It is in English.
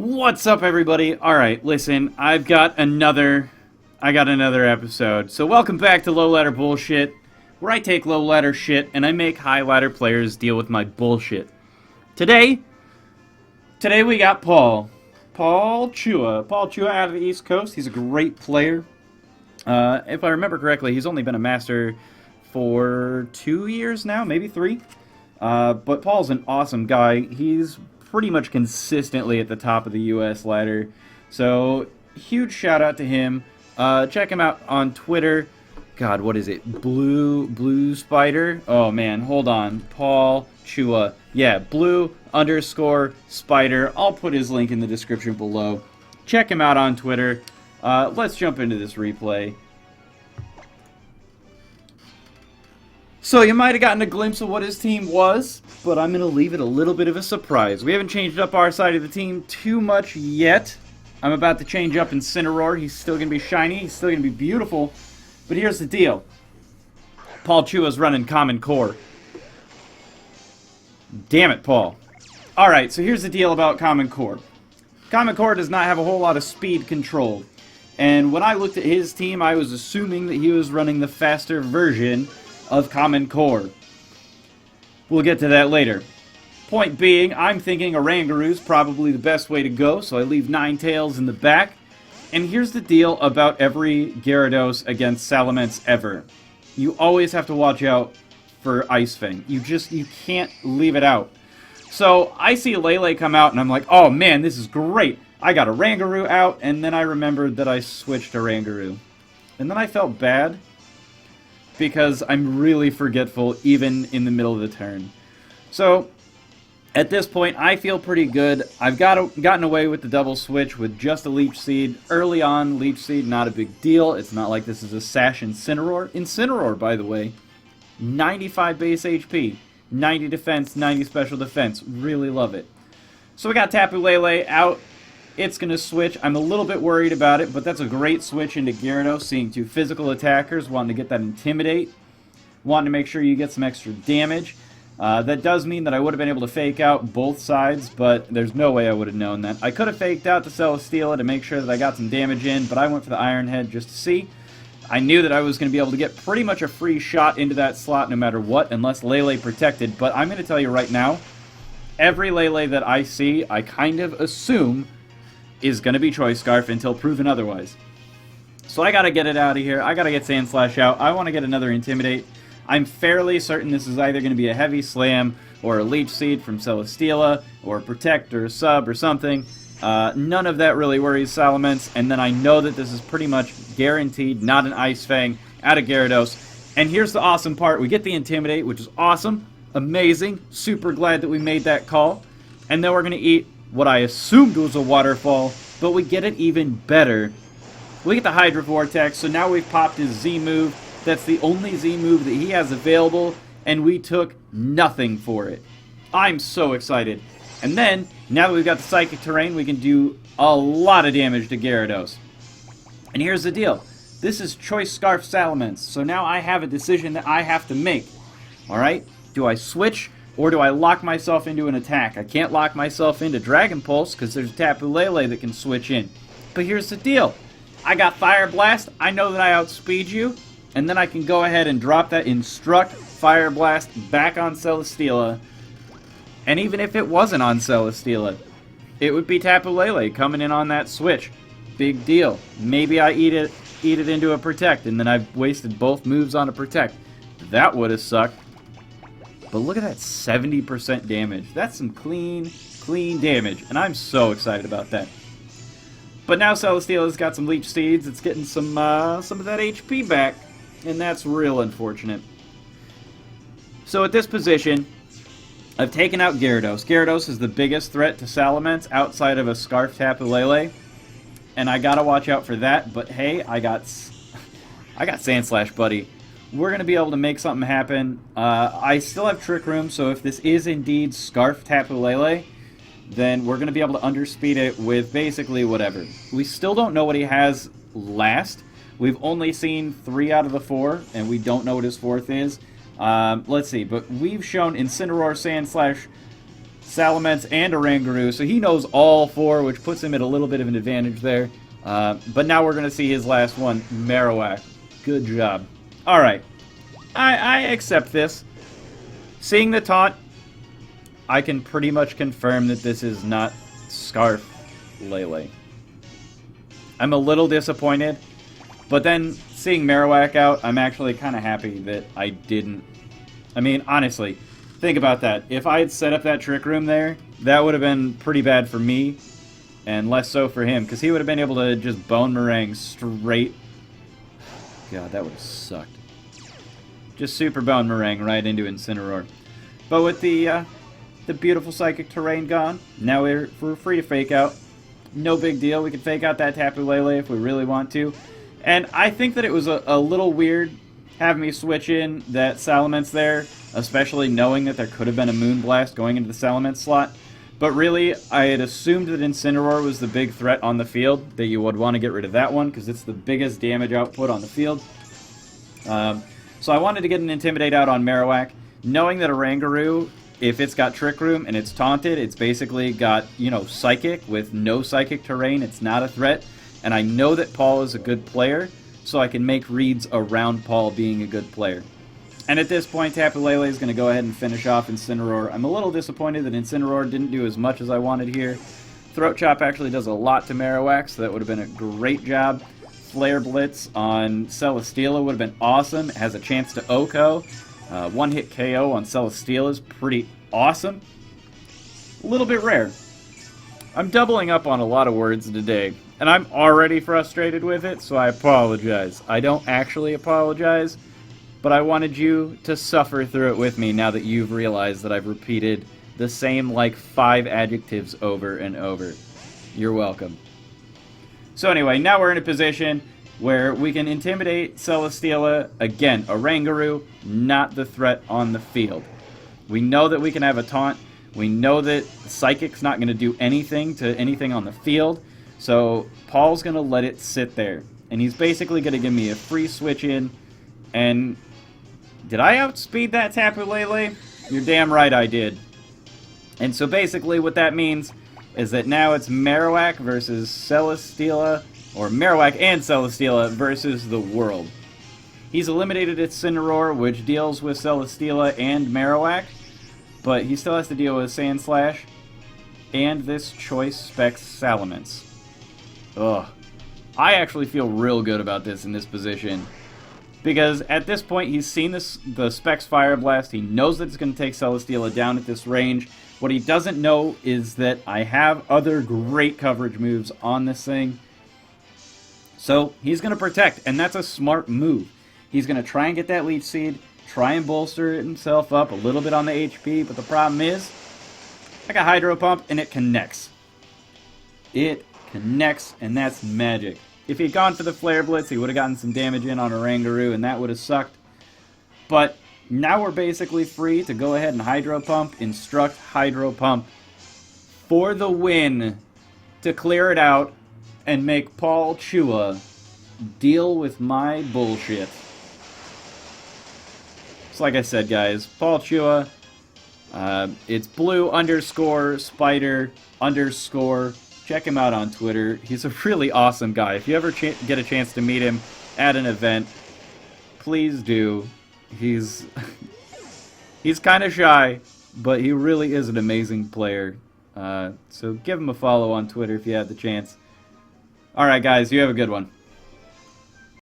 What's up, everybody? Alright, listen, I got another episode. So welcome back to Low Ladder Bullshit, where I take low ladder shit and I make high ladder players deal with my bullshit. Today we got Paul Chua out of the East Coast. He's a great player. If I remember correctly, he's only been a master for 2 years now, maybe 3. But Paul's an awesome guy. He's pretty much consistently at the top of the US ladder. So, huge shout out to him. Check him out on Twitter. God, what is it? Blue Spider? Oh man, hold on. Paul Chua. Yeah, blue_spider. I'll put his link in the description below. Check him out on Twitter. Let's jump into this replay. So you might have gotten a glimpse of what his team was, but I'm going to leave it a little bit of a surprise. We haven't changed up our side of the team too much yet. I'm about to change up Incineroar. He's still going to be shiny. He's still going to be beautiful. But here's the deal. Paul Chua's running Common Core. Damn it, Paul. Alright, so here's the deal about Common Core. Common Core does not have a whole lot of speed control. And when I looked at his team, I was assuming that he was running the faster version of Common Core. We'll get to that later. Point being, I'm thinking Orangaroo's probably the best way to go, so I leave Ninetales in the back. And here's the deal about every Gyarados against Salamence ever. You always have to watch out for Ice Fang. You can't leave it out. So I see Lele come out and I'm like, oh man, this is great. I got Orangaroo out, and then I remembered that I switched Orangaroo. And then I felt bad, because I'm really forgetful even in the middle of the turn. So, at this point, I feel pretty good. I've gotten away with the double switch with just a Leech Seed. Early on, Leech Seed, not a big deal. It's not like this is a Sash Incineroar. Incineroar, by the way, 95 base HP, 90 defense, 90 special defense. Really love it. So we got Tapu Lele out. It's going to switch. I'm a little bit worried about it, but that's a great switch into Gyarados, seeing 2 physical attackers, wanting to get that Intimidate, wanting to make sure you get some extra damage. That does mean that I would have been able to fake out both sides, but there's no way I would have known that. I could have faked out to Celesteela to make sure that I got some damage in, but I went for the Iron Head just to see. I knew that I was going to be able to get pretty much a free shot into that slot no matter what, unless Lele protected, but I'm going to tell you right now, every Lele that I see, I kind of assume is going to be Choice Scarf until proven otherwise. So I got to get it out of here. I got to get Sandslash out. I want to get another Intimidate. I'm fairly certain this is either going to be a Heavy Slam or a Leech Seed from Celesteela or a Protect or a Sub or something. None of that really worries Salamence. And then I know that this is pretty much guaranteed not an Ice Fang out of Gyarados. And here's the awesome part. We get the Intimidate, which is awesome, amazing, super glad that we made that call. And then we're going to eat what I assumed was a Waterfall, but we get it even better. We get the Hydro Vortex, so now we've popped his Z move. That's the only Z move that he has available, and we took nothing for it. I'm so excited. And then, now that we've got the Psychic Terrain, we can do a lot of damage to Gyarados. And here's the deal. This is Choice Scarf Salamence, so now I have a decision that I have to make. Alright? Do I switch, or do I lock myself into an attack? I can't lock myself into Dragon Pulse because there's Tapu Lele that can switch in. But here's the deal. I got Fire Blast. I know that I outspeed you. And then I can go ahead and drop that Instruct Fire Blast back on Celesteela. And even if it wasn't on Celesteela, it would be Tapu Lele coming in on that switch. Big deal. Maybe I eat it into a Protect, and then I've wasted both moves on a Protect. That would have sucked. But look at that 70% damage. That's some clean damage. And I'm so excited about that. But now Celesteela's got some Leech Seeds. It's getting some of that HP back. And that's real unfortunate. So at this position, I've taken out Gyarados. Gyarados is the biggest threat to Salamence outside of a Scarf Tapu Lele. And I gotta watch out for that. But hey, I got Sandslash, buddy. We're going to be able to make something happen. I still have Trick Room, so if this is indeed Scarf Tapu Lele, then we're going to be able to underspeed it with basically whatever. We still don't know what he has last. We've only seen 3 out of the 4, and we don't know what his 4th is. Let's see, but we've shown Incineroar, Salamence, and Oranguru, so he knows all 4, which puts him at a little bit of an advantage there. But now we're going to see his last one, Marowak. Good job. Alright, I accept this. Seeing the taunt, I can pretty much confirm that this is not Scarf Lele. I'm a little disappointed, but then seeing Marowak out, I'm actually kind of happy that I didn't. I mean, honestly, think about that. If I had set up that Trick Room there, that would have been pretty bad for me, and less so for him, because he would have been able to just Bone Meringue straight. God, that would have sucked. Just Super Bone Meringue right into Incineroar. But with the beautiful Psychic Terrain gone, now we're free to Fake Out. No big deal. We can Fake Out that Tapu Lele if we really want to. And I think that it was a little weird having me switch in that Salamence there, especially knowing that there could have been a Moonblast going into the Salamence slot. But really, I had assumed that Incineroar was the big threat on the field, that you would want to get rid of that one, because it's the biggest damage output on the field. So I wanted to get an Intimidate out on Marowak, knowing that Oranguru, if it's got Trick Room and it's taunted, it's basically got, you know, Psychic with no Psychic Terrain. It's not a threat. And I know that Paul is a good player, so I can make reads around Paul being a good player. And at this point, Tapu Lele is going to go ahead and finish off Incineroar. I'm a little disappointed that Incineroar didn't do as much as I wanted here. Throat Chop actually does a lot to Marowak, so that would have been a great job. Flare Blitz on Celesteela would have been awesome. It has a chance to OHKO. One-hit KO on Celesteela is pretty awesome. A little bit rare. I'm doubling up on a lot of words today, and I'm already frustrated with it, so I apologize. I don't actually apologize, but I wanted you to suffer through it with me now that you've realized that I've repeated the same, like, 5 adjectives over and over. You're welcome. So anyway, now we're in a position where we can intimidate Celesteela. Again, Oranguru, not the threat on the field. We know that we can have a taunt. We know that Psychic's not going to do anything to anything on the field. So Paul's going to let it sit there. And he's basically going to give me a free switch in. And did I outspeed that Tapu Lele? You're damn right I did. And so basically what that means is that now it's Marowak versus Celesteela, or Marowak and Celesteela versus the world. He's eliminated Incineroar, which deals with Celesteela and Marowak, but he still has to deal with Sandslash and this Choice Specs Salamence. Ugh. I actually feel real good about this in this position, because at this point he's seen the Specs Fire Blast. He knows that it's going to take Celesteela down at this range. What he doesn't know is that I have other great coverage moves on this thing. So he's going to protect, and that's a smart move. He's going to try and get that Leech Seed, try and bolster himself up a little bit on the HP, but the problem is, I got Hydro Pump, and it connects. It connects, and that's magic. If he'd gone for the Flare Blitz, he would have gotten some damage in on Oranguru, and that would have sucked. But now we're basically free to go ahead and Hydro Pump, Instruct Hydro Pump for the win, to clear it out and make Paul Chua deal with my bullshit. So like I said, guys, Paul Chua, it's blue_spider_. Check him out on Twitter. He's a really awesome guy. If you ever get a chance to meet him at an event, please do. He's kind of shy, but he really is an amazing player. So give him a follow on Twitter if you have the chance. Alright guys, you have a good one.